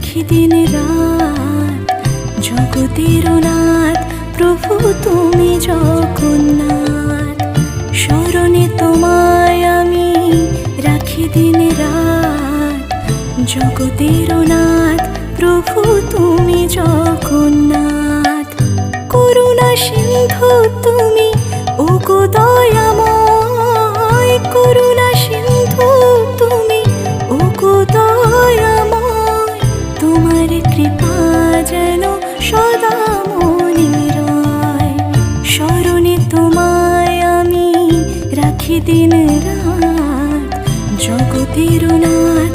রাখি দিন রাত, জগতের নাথ প্রভু তুমি জগন্নাথ। স্মরণে তোমায় আমি রাখি দিন রাত, জগতের নাথ প্রভু তুমি জগন্নাথ। করুণা সিন্ধু তুমি ওগো দয়াময়, করুণা সিন্ধু তুমি ওগো দয়াময়। তোমার কৃপা যেন সদা মনে রয়, স্মরণে তোমায় আমি রাখি দিন রাত, জগতের নাথ